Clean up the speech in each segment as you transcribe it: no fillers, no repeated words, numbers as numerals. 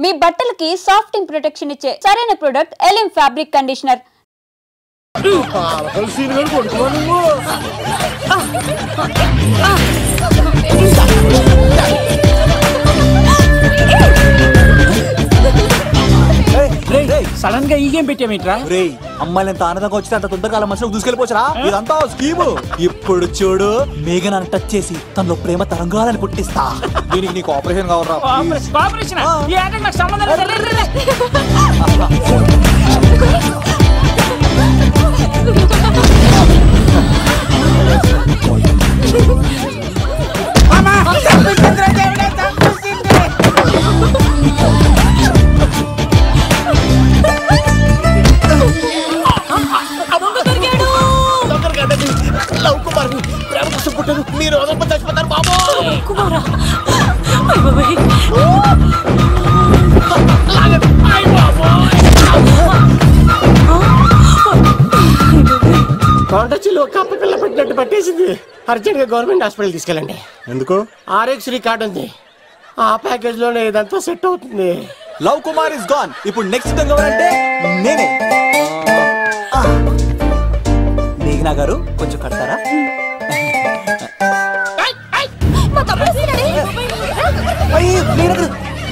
మీ బట్టలకి సాఫ్టింగ్ ప్రొటెక్షన్ ఇచ్చే సరైన ప్రొడక్ట్ ఎలిమ్ ఫ్యాబ్రిక్ కండిషనర్. సడన్ గా ఈ గేమ్ పెట్టామేంట్రా? రే అమ్మాయిలు ఎంత ఆనందంగా వచ్చితే అంత తొందరగా మనసులో దూసుకెళ్ళిపోవచ్చురా. ఇదంతా స్కీము. ఇప్పుడు చూడు మేఘన టచ్ చేసి తనలో ప్రేమ తరంగాలని పుట్టిస్తా. దీనికి నీకు ఆపరేషన్ కావాలరా? ఆపరేషన్ నాకు సంబంధం లేదు. మీరు చచ్చిపోతారు బాబు. కొండచిలో కప్ప పిల్ల పెట్టినట్టు పట్టేసింది. అర్జెంట్ గా గవర్నమెంట్ హాస్పిటల్ తీసుకెళ్ళండి. ఎందుకు? ఆర్ఎక్స్ కార్డు ఉంది, ఆ ప్యాకేజ్ లోనే ఇదంతా సెట్ అవుతుంది. Love Kumar is gone. ఇప్పుడు నెక్స్ట్ అంటే నేనే. మేఘనా గారు కొంచెం కడతారా?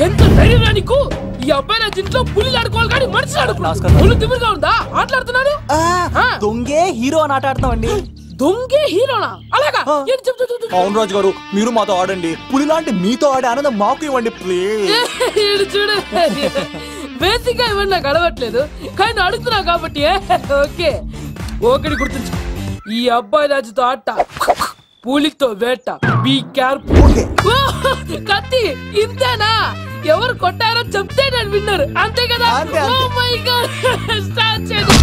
ఎంత ధైర్యం నీకు? ఈ అబ్బాయి నా ఇంట్లో పులిలు ఆడుకోవాలి కానీ మనిషి ఆడుకున్నాడు. తిమ్మిగా ఉందా ఆటలాడుతున్నాడు? దొంగే హీరో అని ఆట ఆడుతున్నామండి. దొంగే హీరోనా? అలాగా? అవును రాజు గారు, మీరు మాతో ఆడండి. పులి లాంటి మీతో ఆడే ఆనందం మాకు ఇవ్వండి ప్లీజ్. చూడు బేసిక్ గా ఇవన్నీ నాకు అలవట్లేదు, కానీ అడుగుతున్నావు కాబట్టి ఓకే. ఒకటి గుర్తుంచు, ఈ అబ్బాయి రాజుతో ఆట, పులితో వేట. Be careful. కత్తి ఇంతేనా? ఎవరు కొట్టారో చెప్తే నేను విన్నారు, అంతే కదా? ఓ మై గాడ్, స్టార్ట్ చేయండి.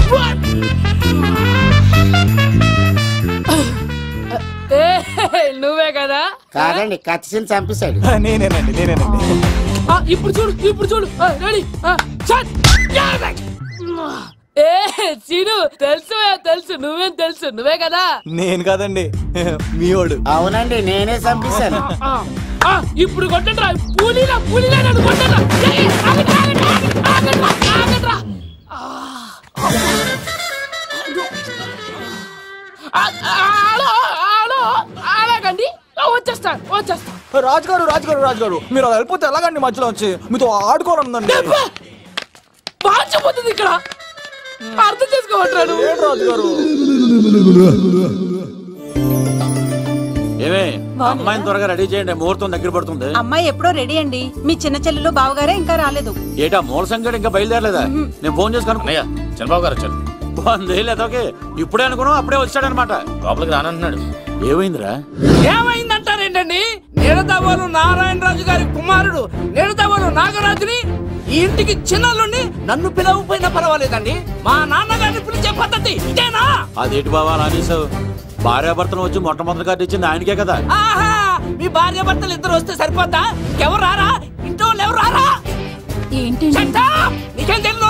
నువ్వే కదా? కాదండి, కత్తిని చంపేశాడు. నేనేనండి. ఇప్పుడు చూడు రెడీ. చీను తెలుసు నువ్వేం తెలుసు, నువ్వే కదా? నేను కాదండి, మీవాడు. అవునండి, నేనే చంపేశాను. ఇప్పుడు కొట్టండి రా, పూలీలా నన్ను కొట్టండి. అలాగండి, వచ్చేస్తా. రాజుగారు మీరు అలా వెళ్ళిపోతే ఎలాగండి? మధ్యలో వచ్చి మీతో ఆడుకోవాలనుందండి. బాగుపోతుంది ఇక్కడ, అర్థం చేసుకోవట్లేదు. రాజుగారు ఏమే అమ్మాయిని త్వరగా రెడీ చేయండి, ముహూర్తం దగ్గర పడుతుంది. అమ్మాయి ఎప్పుడో రెడీ అండి, మీ చిన్న చెల్లెలు బావగారే ఇంకా రాలేదు. ఏటా మూల సంగతి ఇంకా బయలుదేరలేదా? నేను ఫోన్ చేసి కనుక్కున్నాయా? చంద్రబాబు గారు వచ్చారు. లేదోకే ఇప్పుడే అనుకున్నాం, అప్పుడే వచ్చాడనమాట. లోపలికి రానంటున్నాడు. ఏమైందిరా? ఏమైందంటారేంటండి? నిడదవోలు నారాయణరాజు గారి కుమారుడు నిడదవోలు నాగరాజుని ఈ ఇంటికి చిన్నల్లుండి నన్ను పిలవకపోయినా పర్వాలేదండి, మా నాన్నగారిని పిలిచే పద్ధతి ఇదేనా? అదేంటి బాబా అలా అనేసావు? భార్యాభర్తలు వచ్చి మొట్టమొదటి కార్డు ఇచ్చింది ఆయనకే కదా. ఆహా, మీ భార్యాభర్తలు ఇద్దరు వస్తే సరిపోద్దా? ఇంకెవరు రారా? ఇంట్లో ఎవరు రారా? ఏంటి నీకేం తెలియదు?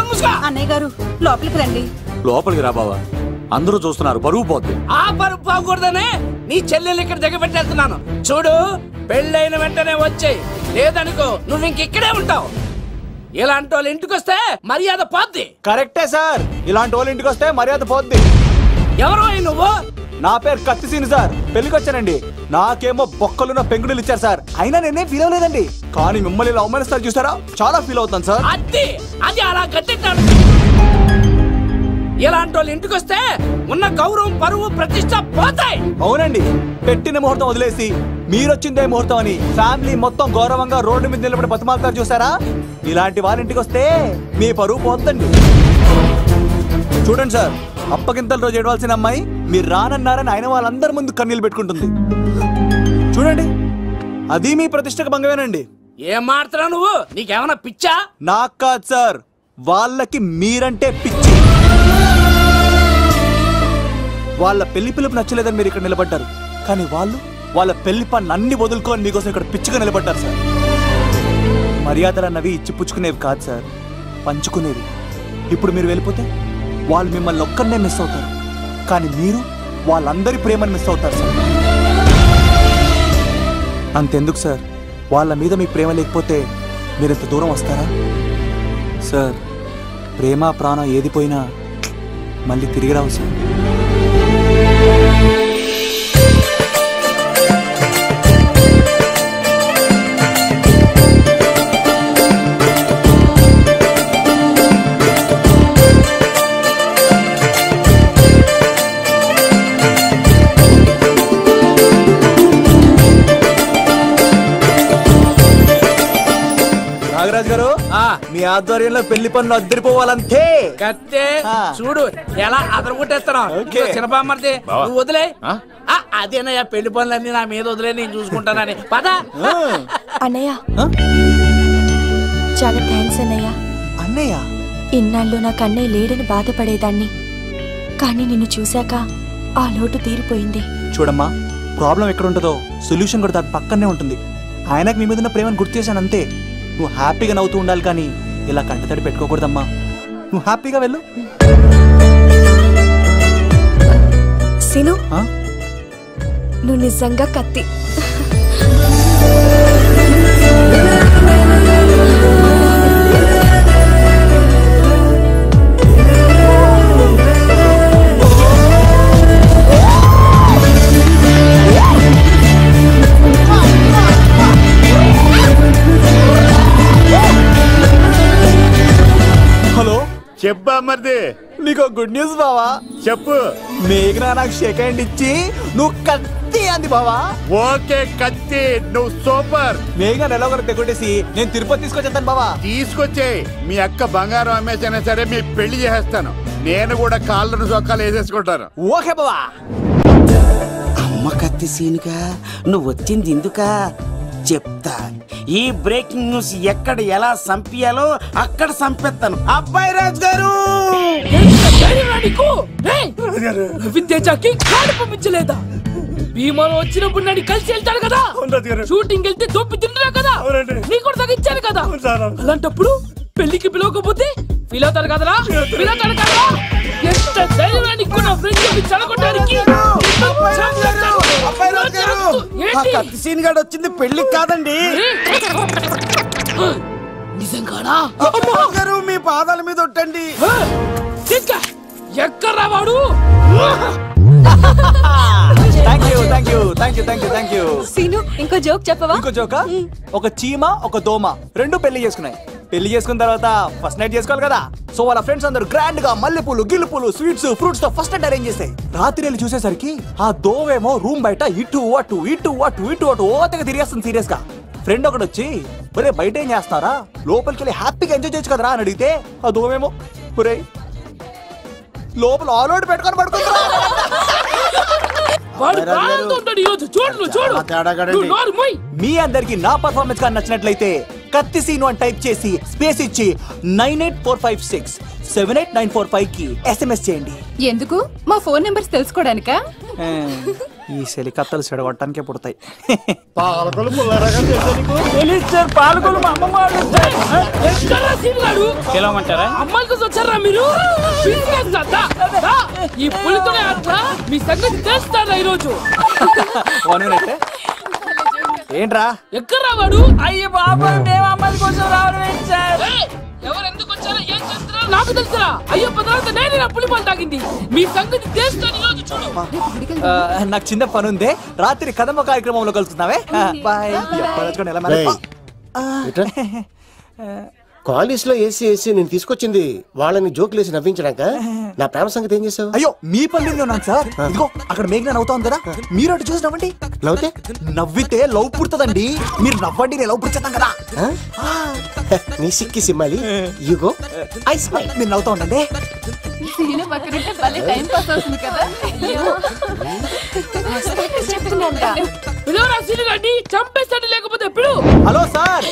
అన్నయ్య గారు లోపలికి రండి. లోపలికి రా బావా, అందరూ చూస్తున్నారు, పరువు పోద్ది. ఆ పరువు పోకూడదనే నీ చెల్లెలు ఇక్కడ దిగబెట్టేస్తున్నాను. చూడు, పెళ్ళైన వెంటనే వచ్చేయి, లేదనుకో నువ్వు ఇంకెక్కడే ఉంటావు. ఇలాంటి వాళ్ళు ఇంటికి వస్తే మర్యాద పోద్ది. కరెక్టే సార్, ఇలాంటి వాళ్ళ ఇంటికి వస్తే మర్యాద పోద్ది. ఎవరు నువ్వు? నా పేరు కత్తిసీని సార్, పెళ్లికి వచ్చానండి. నాకేమో బొక్కలున్న పెంగుడులు ఇచ్చారు సార్, అయినా నేనే ఫీల్ అవ్వలేదండి. కానీ మిమ్మల్ని ఇలా అవమానిస్తారు చూసారా, చాలా ఫీల్ అవుతాను సార్. అది అలా గట్టిట్టాడు. ఇలాంటి వాళ్ళు ఇంటికి వస్తే ఉన్న గౌరవం, పరువు, ప్రతిష్ట పోతాయి. అవునండి, పెట్టిన ముహూర్తం వదిలేసి మీరొచ్చిందే ముహూర్తం అని ఫ్యామిలీ మొత్తం గౌరవంగా రోడ్డు మీద నిలబడి బతిమాలుతారు చూసారా, ఇలాంటి వాళ్ళ ఇంటికి వస్తే మీ పరువు పోతండి. చూడండి సార్, అప్పగింతల రోజు ఏడవలసిన అమ్మాయి మీరు రానన్నారని ఆయన వాళ్ళందరి ముందు కన్నీళ్ళు పెట్టుకుంటుంది. చూడండి, అది మీ ప్రతిష్టకు భంగమేనండి. ఏం మాట్లాడుతున్నావు నువ్వు? నీకేమన్నా పిచ్చా? నాకు కాదు సార్, వాళ్ళకి మీరంటే పిచ్చి. వాళ్ళ పెళ్లి పిలుపు నచ్చలేదని మీరు ఇక్కడ నిలబడ్డారు, కానీ వాళ్ళు వాళ్ళ పెళ్లి పనులు అన్ని వదులుకొని మీకోసం ఇక్కడ పిచ్చిగా నిలబడ్డారు సార్. మర్యాదలు అన్నవి ఇచ్చి పుచ్చుకునేవి కాదు సార్, పంచుకునేవి. ఇప్పుడు మీరు వెళ్ళిపోతే వాళ్ళు మిమ్మల్ని ఒక్కరినే మిస్ అవుతారు, కానీ మీరు వాళ్ళందరి ప్రేమను మిస్ అవుతారు సార్. అంతెందుకు సార్, వాళ్ళ మీద మీకు ప్రేమ లేకపోతే మీరు ఇంత దూరం వస్తారా సార్? ప్రేమ ప్రాణం ఏది పోయినా మళ్ళీ తిరిగి రావు సార్. నాగరాజ్ గారు, మీ ఆధ్వర్యంలో పెళ్లి పనులు అద్దరిపోవాలంతే. కత్తే చూడు ఎలా అదరగొట్టేస్తాను. చిన్నపామర్ది నువ్వు వదిలే. అదేనయ్యా పెళ్లి పనులన్నీ నా మీద వదిలే, నేను చూసుకుంటానని. పద అన్నయ్య. చాలా థ్యాంక్స్ అన్నయ్య. అన్నయ్య, ఇన్నాళ్ళు నాకు అన్నయ్య లేడని బాధపడేదాన్ని, కానీ నిన్ను చూశాక ఆ లోటు తీరిపోయింది. చూడమ్మా, ప్రాబ్లం ఎక్కడ ఉంటుందో సొల్యూషన్ కూడా దాని పక్కనే ఉంటుంది. ఆయనకు మీ మీద ఉన్న ప్రేమను గుర్తు చేశాను అంతే. నువ్వు హ్యాపీగా నవ్వుతూ ఉండాలి, కానీ ఇలా కంటతడి పెట్టుకోకూడదమ్మా. నువ్వు హ్యాపీగా వెళ్ళు. సిను, నువ్వు నిజంగా కత్తి. హలో, చెప్పా మరిది. నీకు గుడ్ న్యూస్ బావా. చెప్పు. మేఘనా నాకు షేక్ హ్యాండ్ ఇచ్చి నువ్వు కత్తి అంది బావా. ఓకే కత్తి, నువ్వు సూపర్. మేఘనా ఎలా ఒకరు తెగొట్టేసి నేను తిరుపతి తీసుకొచ్చేస్తాను బావా. తీసుకొచ్చేయి. మీ అక్క బంగారం అమ్మేసైనా సరే మీ పెళ్లి చేసేస్తాను. నేను కూడా కాళ్ళను చొక్కాలు వేసేసుకుంటాను. ఓకే బావా. అమ్మ కత్తి సీనుగా నువ్వు వచ్చింది ఎందుకా చెప్తా. ఈ బ్రేకింగ్ న్యూస్ ఎక్కడ ఎలా సంపియాలో అక్కడ సంపెత్తాను. అబ్బాయి రాజు గారు, విద్యాకి కాడు పంపించలేదా? భీమాలో వచ్చినప్పుడు నన్ను కలిసి వెళ్తాడు కదా, షూటింగ్ వెళ్తే దొప్పి తింటున్నా కదా, నీకు కూడా తగ్గించాను కదా. అలాంటప్పుడు పెళ్లికి పిలవకపోతే ఫీల్ అవుతాడు కదరా, ఫీల్ అవుతాడు కదా. ఎంత ధైర్యానికి కూడా ఫ్రెండ్ చదవడానికి కత్తి సీన్ గాడు వచ్చింది పెళ్లికి కాదండి. నిజంగానా? గారు మీ పాదాల మీద ఒట్టండి. ఎక్కడ్రా వాడు? సీను, ఇంకో జోక్ చెప్పవా? ఇంకో జోకా? ఒక చీమ ఒక దోమ రెండు పెళ్లి చేసుకున్నాయి. పెళ్లి చేసుకున్న తర్వాత ఫస్ట్ నైట్ చేసుకోవాలి కదా. సో వాళ్ళ ఫ్రెండ్స్ అందరూ గ్రాండ్ గా మల్లెపూలు గిల్లుపూలు స్వీట్స్ ఫ్రూట్స్ తో ఫస్ట్ నైట్ అరేంజ్ చేస్తాయి. రాత్రి వెళ్ళి చూసేసరికి ఆ దోవేమో రూమ్ బయట ఇటు అటు ఇటు అటు ఇటు అటు ఓతగా తిరిగేస్తుంది సీరియస్ గా. ఫ్రెండ్ ఒకటి వచ్చి, ఒరే బయట ఏం చేస్తారా, లోపలికి వెళ్ళి హ్యాపీగా ఎంజాయ్ చేయొచ్చు కదరా అని అడిగితే ఆ దోవేమో, ఒరే లోపల ఆల్ అవుట్ పెట్టుకొని పడుకుంటా. మీ అందరికి నా పర్ఫార్మెన్స్ గా నచ్చినట్లయితే కత్తి సీను అని టైప్ చేసి స్పేస్ ఇచ్చి 9845678945 కి SMS చేయండి. ఎందుకు? మా ఫోన్ నెంబర్స్ తెలుసుకోవడానికా? ఈ సెలికత్తలు చెడగొట్టడానికే పుడతాయి. పాలకొలు పిలవమంటారా? అమ్మాయికి వచ్చారా మీరు? ఈ పులితోనే మీ సంగతి తెలుస్తారా ఈరోజు? ఏంట్రా ఎక్కడ రావాడు? అయ్యో బాబా, మేము అమ్మాయి కోసం రావడం. ఎవరు ఎందుకు వచ్చారో ఏం చేస్తున్నారో నాకు తెలుసా? అయ్యో తర్వాత నేను పులిపాలు తాగింది. మీ సంగతి తెలుస్తాను ఈరోజు. చూడు, నాకు చిన్న పని ఉంది, రాత్రి కదమ్మ కార్యక్రమంలో కలుస్తున్నావే. బాయ్. కాలేజ్ లో ఏసీ నేను తీసుకొచ్చింది వాళ్ళని జోకులేసి నవ్వించడాక. నా ప్రేమ సంగతి ఏం చేసావు? అయ్యో మీ పల్లెల్లో నాకు సార్. ఇదిగో అక్కడ మేఘన నవ్వుతాం కదా, మీరు అటు చూసి నవ్వండి. నవ్వుతే నవ్వితే లవ్ పుడుతుందండి. మీరు నవ్వండి, నేను లవ్ పుడిచేస్తాం కదా. నీ సిక్కి సిమ్మాలి. యుగో ఐ స్మైల్. మీరు నవ్వుతా ఉండండి. Hello sir.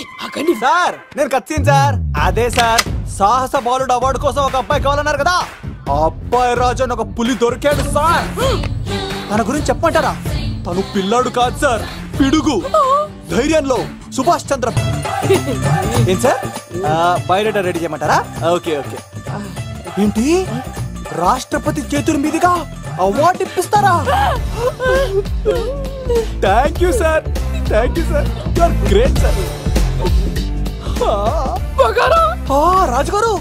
సార్ నేను కత్తిని సార్. అదే సార్, సాహస బాలుడు అవార్డు కోసం ఒక అబ్బాయి కావాలన్నారు కదా. అబ్బాయి రాజు అని ఒక పులి దొరికాడు సార్. తన గురించి చెప్పమంటారా? తను పిల్లాడు కాదు సార్, పిడుగు. ధైర్యంలో సుభాష్ చంద్ర. ఏం సార్, బయోడేటా రెడీ చేయమంటారా? Okay okay. ఏంటి, రాష్ట్రపతి చేతుల మీదుగా అవార్డు ఇప్పిస్తారా? Thank you sir, thank you sir, you are great sir. బంగారం. రాజుగారు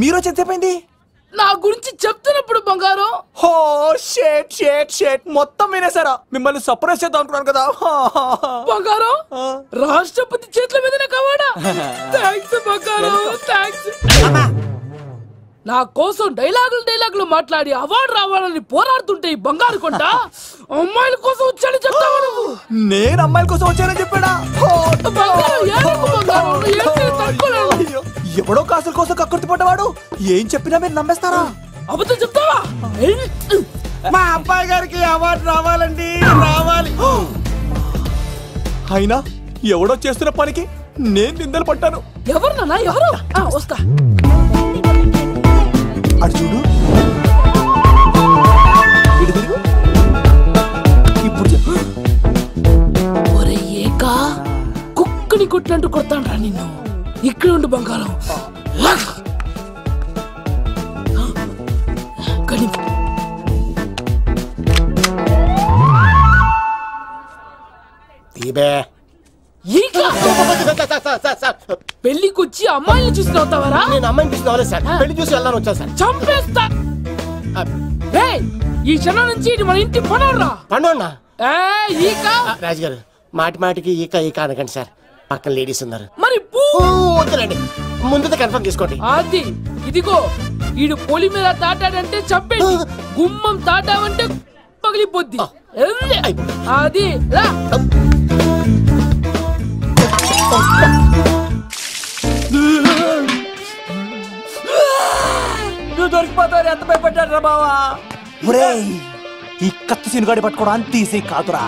మీరు చెప్పింది నా గురించి చెప్తున్నప్పుడు బంగారం. హో షేట్ షేట్ షేట్ మొత్తం వినేసారా? మిమ్మల్ని సర్ప్రైజ్ చేద్దాం అనుకున్నాను కదా. బంగారం రాష్ట్రపతి చేతుల మీదనే కావాడా? థ్యాంక్స్ బంగారం, థ్యాంక్స్. నా కోసం డైలాగులు మాట్లాడి అవార్డు రావాలని పోరాడుతుంటే ఈ బంగారు కొండ అమ్మాయిల కోసం వచ్చాడని చెప్తావా నువ్వు? నేను అమ్మాయిల కోసం వచ్చానని చెప్పాడా? ఎవడో కాసుల కోసం కక్కుర్తి పడ్డవాడు ఏం చెప్పినా మీరు నమ్మేస్తారా? అబద్ధం చెప్తావా? మా అబ్బాయి గారికి అవార్డు రావాలండి, రావాలి. అయినా ఎవడో చేస్తున్న పనికి నేను నిందలు పట్టాను. ఎవరు నాన్న, ఎవరు? వస్తా. అటు చూడు, ఇప్పుడు చెప్పు. ఒరే ఏకా, కుక్కని కొట్టినట్టు కొడతాను రా నిన్ను. ఇక్కడ ఉండు బంగారం. పెళ్లికొచ్చి అమ్మాయిని చూసి అవుతావరా? నేను అమ్మాయిని చూసి రాలేదు సార్, పెళ్లి చూసి వెళ్ళాలని వచ్చా సార్. చంపేస్తా. ఈ క్షణం నుంచి మన ఇంటి పడవరా. పండున్నా ఈక రాజుగారు మాటి మాటికి ఈక ఈక అనకండి సార్, పక్కన లేడీస్ ఉన్నారు. మరి వద్దులండి, ముందు కన్ఫర్మ్ చేసుకోండి. అది ఇదిగో, ఈడు పొలి మీద తాటాడంటే చంపేది, గుమ్మం తాటావంటే పగిలిపోద్ది. అది రా. నువ్వు దొరికిపోతావు. ఎంత భయపడ్డాడు రా బావా. ఈ కత్తి సీనుగాడి పట్టుకోవడం అంత ఈజీ కాదురా.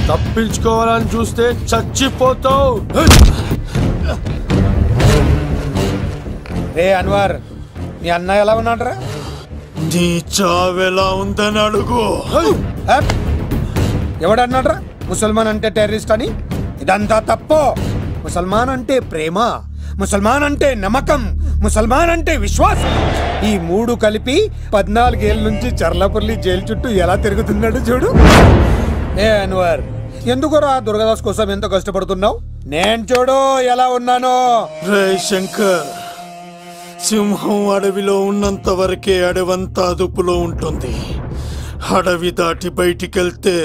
తప్పించుకోవాలని చూస్తే చచ్చిపోతావు. రే అన్వర్, నీ అన్న ఎలా ఉన్నాడరా? నీ చావెలా ఉందని అడుగు. ఎవడన్నాడ్రా ముసల్మాన్ అంటే టెర్రరిస్ట్ అని? ఇదంతా తప్పు. ముసల్మాన్ అంటే ప్రేమ, ముసల్మాన్ అంటే నమ్మకం, ముసల్మాన్ అంటే విశ్వాసం. ఈ మూడు కలిపి 14 ఏళ్ళ నుంచి చర్లపల్లి జైలు చుట్టూ ఎలా తిరుగుతున్నాడు చూడు. ఏ అన్వర్, ఎందుకురా దుర్గాదాస్ కోసం ఎంత కష్టపడుతున్నావు? నేను చూడు ఎలా ఉన్నానో. రే శంకర్, సింహం అడవిలో ఉన్నంత వరకే అడవంతా అదుపులో ఉంటుంది. అడవి దాటి బయటికెళ్తే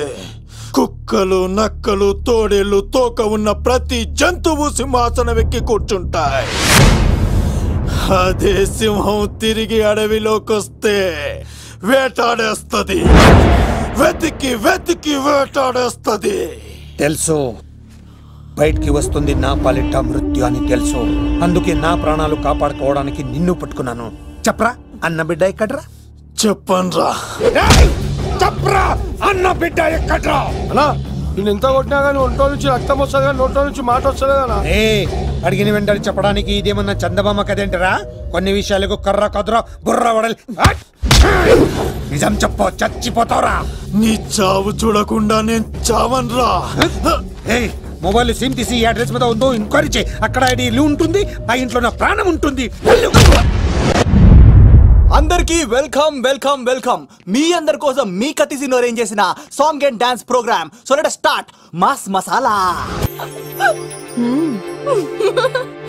కుక్కలు, నక్కలు, తోడేళ్లు, తోక ఉన్న ప్రతి జంతువు సింహాసనం ఎక్కి కూర్చుంటాయి. అదే సింహం తిరిగి అడవిలోకి వస్తే వేటాడేస్తది, వెతికి వెతికి వేటాడేస్తది. తెలుసు, బయటికి వస్తుంది నా పాలిట మృత్యు అని తెలుసు. అందుకే నా ప్రాణాలు కాపాడుకోవడానికి నిన్ను పట్టుకున్నాను. చెప్పరా అన్న బిడ్డ ఎక్కడ్రా? చెప్పన్రా. చెప్పరా అన్న బిడ్డ ఎక్కడ్రా? అలా నేను ఎంత కొట్టినా కానీ ఒంట్లో నుంచి రక్తం వస్తుంది కానీ నోట్లో నుంచి మాట వస్తుంది కదా. అడిగిన వెంటనే చెప్పడానికి ఇదేమన్నా చందమామ కదేంటరా? కొన్ని విషయాలకు కర్ర కదురా బుర్ర వడలి. నిజం చెప్పు, చచ్చిపోతావురా. నీ చావు చూడకుండా నేను చావన్రా. మొబైల్ సిమ్ తీసి ఈ అడ్రస్ మీద ఉందో ఎంక్వైరీ చేయి. అక్కడ ఐడి ఉంటుంది, ఆ ఇంట్లో నా ప్రాణం ఉంటుంది. అందరికీ వెల్కమ్ వెల్కమ్ వెల్కమ్. మీ అందరి కోసం మీ కత్తి సీన్ అరేంజ్ చేసిన song and dance program. So let us start mass masala.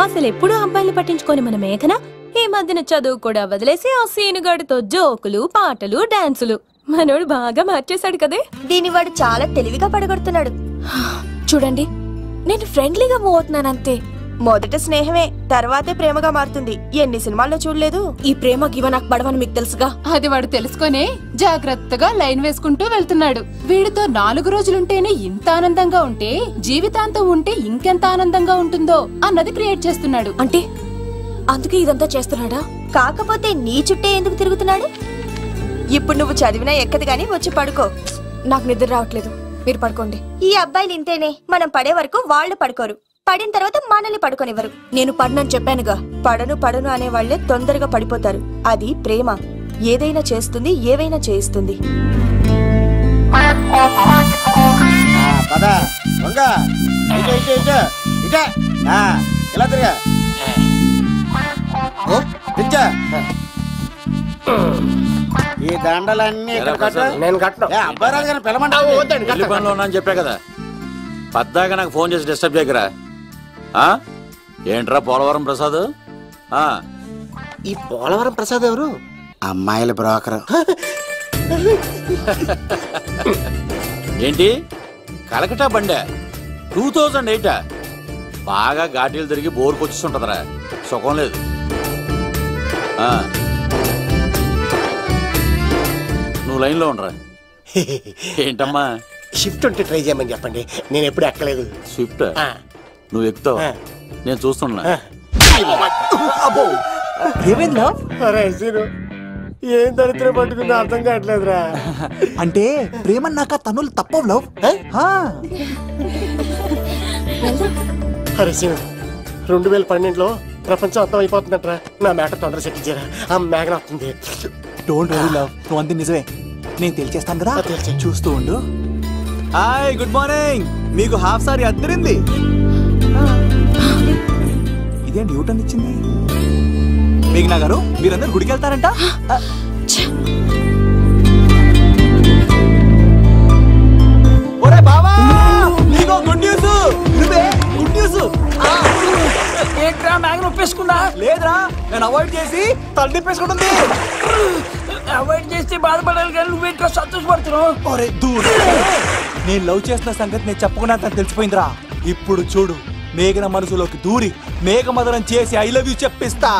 అసలు ఎప్పుడు అబ్బాయిలు పట్టించుకొని మన మేఘన ఈ మధ్యన చదువు కూడా వదిలేసి ఆ సీనుగాడితో జోకులు, పాటలు, డాన్సులు. మనోడు బాగా మార్చేశాడు కదే. దీని వాడు చాలా తెలివిగా పడగొడుతున్నాడు. చూడండి, నేను ఫ్రెండ్లీగా మూవ్ అవుతున్నాను అంతే. మొదట స్నేహమే, తర్వాతే ప్రేమగా మారుతుంది. ఎన్ని సినిమాల్లో చూడలేదు? ఈ ప్రేమ గివ నాకు పడవని మీకు తెలుసుగా. అది వాడు తెలుసుకొని జాగ్రత్తగా లైన్ వేసుకుంటూ వెళ్తున్నాడు. వీడితో 4 రోజులుంటేనే ఇంత ఆనందంగా ఉంటే జీవితాంతం ఉంటే ఇంకెంత ఆనందంగా ఉంటుందో అన్నది క్రియేట్ చేస్తున్నాడు. అంటే అందుకే ఇదంతా చేస్తున్నాడా? కాకపోతే నీ చుట్టే ఎందుకు తిరుగుతున్నాడు? ఇప్పుడు నువ్వు చదివినా ఎక్కదు గానీ వచ్చి పడుకో. నాకు నిద్ర రావట్లేదు, మీరు పడుకోండి. ఈ అబ్బాయిలు ఇంతేనే, మనం పడే వరకు వాళ్ళు పడుకోరు. పడిన తర్వాత మనల్ని పడుకోనివ్వరు. నేను పడనని చెప్పానుగా. పడను అనే వాళ్లే తొందరగా పడిపోతారు. అది ప్రేమ. ఏదైనా చేస్తుంది, ఏవైనా చేయిస్తుంది. ఈ దండలన్నీ నేను కట్టను. అబ్బాయి రాజు గారిని పిలవమంటావు. చెప్పా కదా, పద్దాక నాకు ఫోన్ చేసి డిస్టర్బ్ చేయకరా. ఏంట్రా పోలవరం ప్రసాద్? ఈ పోలవరం ప్రసాద్ ఎవరు? అమ్మాయిల బ్రోకర్. ఏంటి కలకటా బండే 2008? బాగా ఘాటీలు తిరిగి బోర్కు వచ్చేస్తుంటదరా, సుఖం లేదు. నువ్వు లైన్లో ఉండరా. ఏంటమ్మా? షిఫ్ట్ ఉంటే ట్రై చేయమని చెప్పండి. నేను ఎప్పుడు ఎక్కలేదు. స్విఫ్ట్ నువ్వు ఎక్కుతావు, నేను చూస్తున్నా. ఏం దరిద్రం పట్టుకుందో అర్థం కావట్లేదురా. అంటే ప్రేమన్నాక తనులు తప్పవు లవ్. అరే సీను, 2012లో ప్రపంచం అర్థం అయిపోతుందట్రా. నా మ్యాటర్ తొందర సెటిల్ చేయరా. ఆ మేఘన వస్తుంది. డోంట్ వరీ లవ్, నువ్వు అంది నిజమే. నేను తెలిచేస్తాను కదా, చూస్తూ ఉండు. Hi, good morning. మీకు హాఫ్ సారీ అద్దరింది. ఇదే న్యూటన్ ఇచ్చింది. మేఘనా గారు, మీరందరూ గుడికి వెళ్తారంట. ఒరే బావా, నీకో గుడ్ న్యూస్. Good news. ఏంట్రా మ్యాగ్ నొప్పేసుకుందా? లేదురా, నేను అవాయిడ్ చేసి తల తిప్పేసుకుంటుంది. అవాయిడ్ చేస్తే బాధపడాలి కానీ నువ్వేంట్రా సంతోషపడుతున్నావు? ఒరే దూర్, నేను లవ్ చేస్తున్న సంగతి నేను చెప్పకుండా తను తెలిసిపోయిందిరా. ఇప్పుడు చూడు, మేఘన మనసులోకి దూరి మేఘమదనం చేసి ఐ లవ్ యూ చెప్పిస్తా.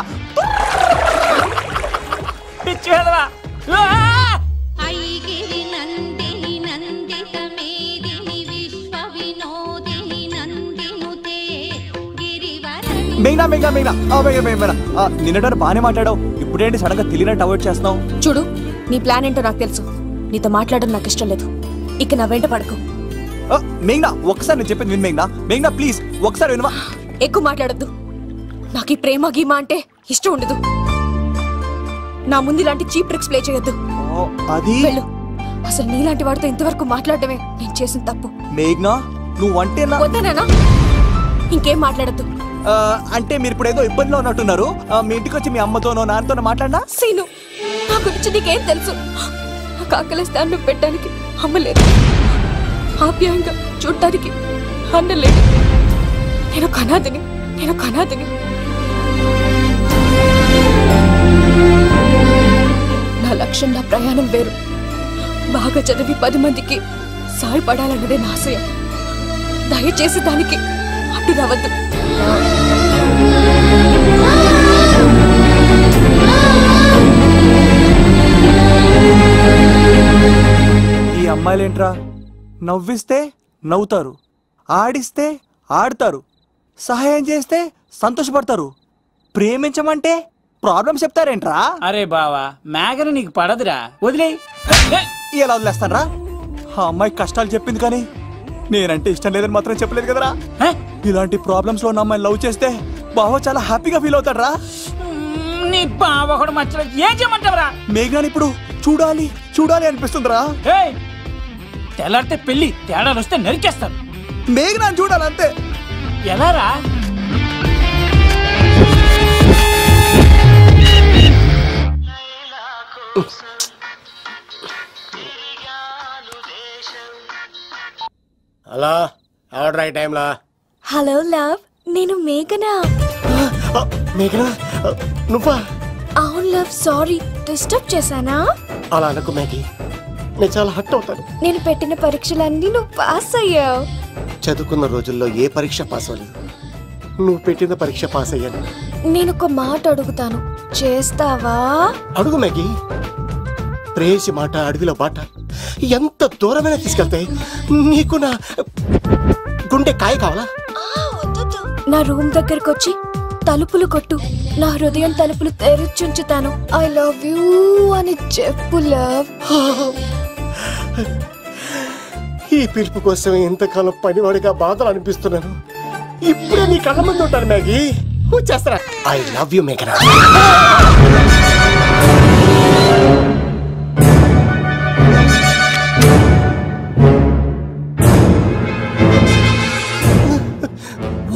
మేఘనా మేఘనా మేఘనా మేఘనా, నిన్నట బానే మాట్లాడావు, ఇప్పుడేంటి సడన్ గా తెలియనట్టు అవాయిడ్ చేస్తున్నావు? చూడు, నీ ప్లాన్ ఏంటో నాకు తెలుసు. నీతో మాట్లాడడం నాకు ఇష్టం లేదు. ఇక నా వెంట పడకు. మేఘనా, ఒకసారి నేను చెప్పింది విను. మేఘనా మేఘనా ప్లీజ్ ఒకసారి వినవా? ఎక్కువ మాట్లాడద్దు. నాకు ఈ ప్రేమ గీమా అంటే ఇష్టం ఉండదు. నా ముందు ఇలాంటి చీప్ ట్రిక్స్ ప్లే చేయొద్దు. వెళ్ళు. అసలు నీలాంటి వాడితో ఇంతవరకు మాట్లాడటమే నేను చేసిన తప్పు. మేఘనా, నువ్వు అంటే వద్దనేనా? ఇంకేం మాట్లాడద్దు. అంటే మీరు ఇప్పుడు ఏదో ఇబ్బందిలో ఉన్నట్టున్నారు. మీ ఇంటికి వచ్చి మీ అమ్మతోనో నాన్నతోనో మాట్లాడినా? సీను, నా గురించి నీకేం తెలుసు? నాకు ఆకలిస్తే అన్నం పెట్టడానికి అమ్మలేదు, ఆప్యాయంగా చూడటానికి అన్నలేదు. నేను కనాదిని. నా లక్ష్యం, నా ప్రయాణం వేరు. బాగా చదివి 10 మందికి సాయపడాలన్నదే నా ఆశయం. దయచేసి దానికి అడ్డు రావద్దు. ఈ అమ్మాయిలేంట్రా, నవ్విస్తే నవ్వుతారు, ఆడిస్తే ఆడతారు, సహాయం చేస్తే సంతోషపడతారు, ప్రేమించమంటే ప్రాబ్లం చెప్తారేంట్రా? అరే బావా, మేఘన నీకు పడదురా, వదిలే. ఎలా వదిలేస్తానరా? ఆ అమ్మాయి కష్టాలు చెప్పింది కానీ నేనంటే ఇష్టం లేదని మాత్రం చెప్పలేదు కదరా. ఇలాంటి ప్రాబ్లమ్స్ లో ఉన్న అమ్మాయిని లవ్ చేస్తే బావ చాలా హ్యాపీగా ఫీల్ అవుతాడరా. నీ బావ కూడా మచ్చలేదు. ఏం చేయమంటావరా? మేఘనాని ఇప్పుడు చూడాలి అనిపిస్తుందిరా. తెల్లారితే పెళ్లి, తేడాలు వస్తే నరికేస్తాను. మేఘనాని చూడాలంతే. ఎలారా? హలో, ఆర్డర్ అయ్యే టైంలా. హలో లవ్, నేను మేఘనా. మేఘనా, నువ్వా? అవును లవ్, సారీ డిస్టర్బ్ చేశానా? అలా అనకు మేఘి, నేను చాలా హర్ట్ అవుతాను. నేను పెట్టిన పరీక్షలన్నీ నువ్వు పాస్ అయ్యావు. చదువుకున్న రోజుల్లో ఏ పరీక్ష పాస్ అవ్వలేదు. నువ్వు పెట్టిన పరీక్ష పాస్ అయ్యాను. నేను ఒక మాట అడుగుతాను, చేస్తావా? అడుగు మేఘి. ప్రేయసి మాట అడవిలో బాట ఎంత దూరమైనా తీసుకెళ్తాయి. నీకు నా గుండె కాయ కావాలా? నా రూమ్ దగ్గరకు వచ్చి తలుపులు కొట్టు, నా హృదయం తలుపులు తెరిచుంచుతాను. ఐ లవ్ యూ అని చెప్పు లవ్. ఈ పిలుపు కోసం ఇంతకాలం పనివాడిగా బాధలు అనిపిస్తున్నాను. ఇప్పుడే నీ కళ్ళ ముందు ఉంటాను మ్యాగీ. వచ్చేస్తారా? ఐ లవ్ యూ మేఘనా.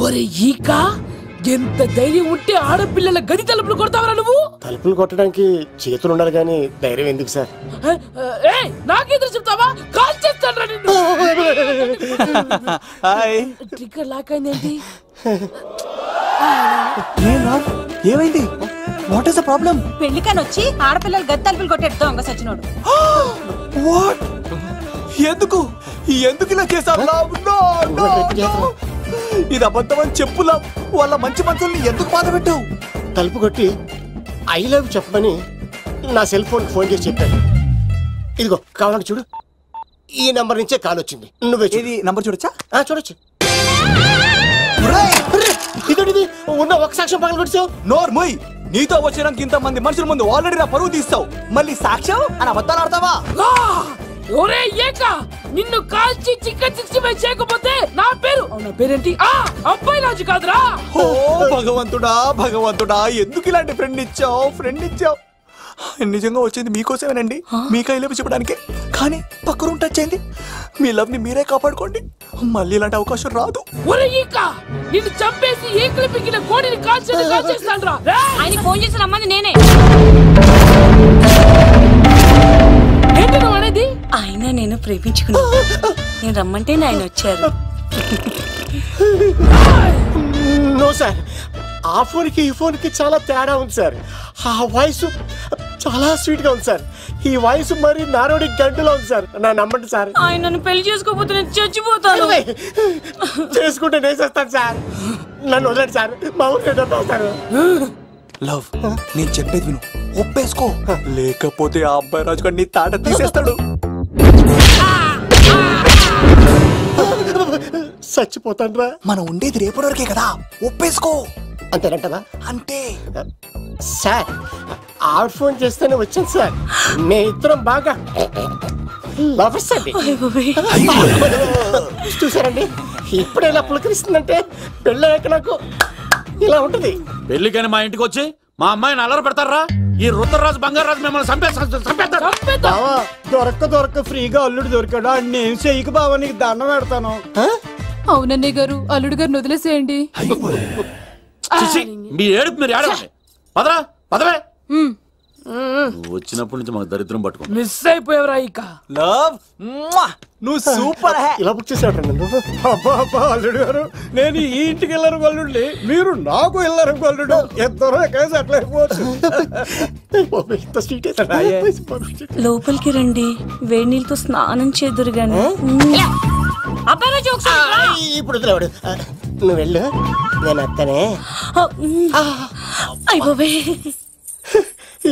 ఒరే ఈక, ఎంత ధైర్యం ఉంటే ఆడపిల్లల గది తలుపులు కొడతావరా నువ్వు? తలుపులు కొట్టడానికి చేతులు ఉండాలి కానీ ధైర్యం ఎందుకు సార్? నాకెదురు చెప్తావా? కాల్ చేస్తాను నిన్ను. ట్రిగ్గర్ లాక్ అయిందేంటి? ఏమైంది? What is the problem? పెళ్లికని వచ్చి ఆడపిల్లలు గది తలుపులు కొట్టాడు దొంగ సచ్చినోడు. వాట్? ఎందుకు ఇలా చేశావు? ఇది అబద్ధమని చెప్పులా వాళ్ళ మంచి మనుషుల్ని ఎందుకు బాధ పెట్టావు? తలుపు కొట్టి ఐ లవ్ చెప్పమని నా సెల్ ఫోన్ ఫోన్ చేసి చెప్పాను. ఇదిగో కావాలంటే చూడు, ఈ నంబర్ నుంచే కాల్ వచ్చింది. నువ్వే ఇది నంబర్ చూడొచ్చా? చూడొచ్చు. ఇది ఉన్న ఒక సాక్ష్యం పగల కొట్టావు. నోర్మోయ్, నీతో వచ్చినాక ఇంతమంది మనుషుల ముందు ఆల్రెడీ నా పరువు తీస్తావు, మళ్ళీ సాక్ష్యం అని అబద్ధాలు ఆడతావా? ఒరే ఏక, నిన్ను కాల్చి చికెన్ 65 చేయకపోతే నా పేరేంటి? అబ్బాయి రాజు కాదురా. ఓ భగవంతుడా, ఎందుకు ఇలాంటి ఫ్రెండ్ ఇచ్చావు? నిజంగా వచ్చింది మీకోసమేనండి, మీకు ఐ లవ్ చెప్పడానికే. కానీ పక్క రూమ్ టచ్ అయింది. మీ లవ్ ని మీరే కాపాడుకోండి, మళ్ళీ ఇలాంటి అవకాశం రాదు. ఒరే ఈక, నిన్ను చంపేసి ఏకలు పిగిన కోడిని కాల్చేస్తాను రా. ఆయన ఫోన్ చేసి రమ్మని నేనే. ఏంటి నువ్వు అనేది? ఆయన నేను ప్రేమించుకున్నా, నేను రమ్మంటే ఆయన వచ్చారు. నో సార్, ఆ ఫోన్కి ఈ ఫోన్కి చాలా తేడా ఉంది సార్. ఆ వాయిస్ చాలా స్వీట్ గా ఉంది సార్. ఈ వాయిస్ మరి నారోడి గంటలో ఉంది సార్. నా నమ్మండి సార్. ఆయన నన్ను పెళ్లి చేసుకోకపోతే నేను చచ్చిపోతాను. చేసుకుంటే నేను చేస్తాను సార్. నన్ను వదలండి సార్, మా ఊరికి సార్. లవ్, నేను చెప్పేది విను, ఒప్పేసుకో, లేకపోతే ఆ అబ్బాయి రాజు గారు నీ తాట తీసేస్తాడు. చచ్చిపోతాను రా. మనం ఉండేది రేపటి వరకే కదా, ఒప్పేసుకో. అంతేనంటదా? అంతే సార్. ఆవిడ ఫోన్ చేస్తేనే వచ్చాను సార్. మే ఇద్దరం బాగా లవర్స్ అండి. చూసారండి, ఇప్పుడు ఇలా పులకరిస్తుందంటే పెళ్ళయ్యాక నాకు ఇలా ఉంటది. పెళ్లికని మా ఇంటికి వచ్చి మా అమ్మాయిని అల్లరి పెడతారా? ఈ రుద్రరాజు బంగారాజు మిమ్మల్ని చంపేస్తారు. దొరక్క ఫ్రీగా అల్లుడు దొరికాడు. నేను చెయ్యికి బావ నీకు దండం పెడతాను. అవునన్నయ్య గారు, అల్లుడు గారిని వదిలేసేయండి. మీ ఏడుపు మీరు ఏడవండి. పదవే. వచ్చినప్పటి నుంచి మాకు దరిద్రం పట్టుకో. మిస్ అయిపోయావురా ఈక. లవ్, నువ్వు సూపర్. ఇలా బుక్ చేసావు నువ్వు. అబ్బా అల్లుడు గారు, నేను ఈ ఇంటికి వెళ్ళరు గల్లుండి, మీరు నాకు వెళ్ళరు గల్లుడు. ఎంతరో కేసు అట్లా అయిపోవచ్చు. లోపలికి రండి, వేడి నీళ్ళతో స్నానం చేదురు గాని. ఇప్పుడు వదిలేవాడు. నువ్వు వెళ్ళు, నేను అత్తనే.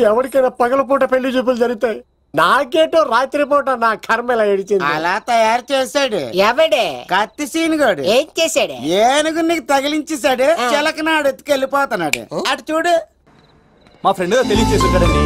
ఎవరికైనా పగలపూట పెళ్లి చూపులు జరుగుతాయి, నాకేటో రాత్రిపూట నా కర్మ ఇలా ఏడిచింది. అలా తయారు చేశాడు ఎవడే? కత్తి సీనుగాడు. ఏం చేశాడు? ఏనుగు నీకు తగిలించేశాడు, చిలకనాడు ఎత్తుకెళ్ళిపోతున్నాడు. అటు చూడు. మా ఫ్రెండ్ తెలియజేసి ఉంటాడండి.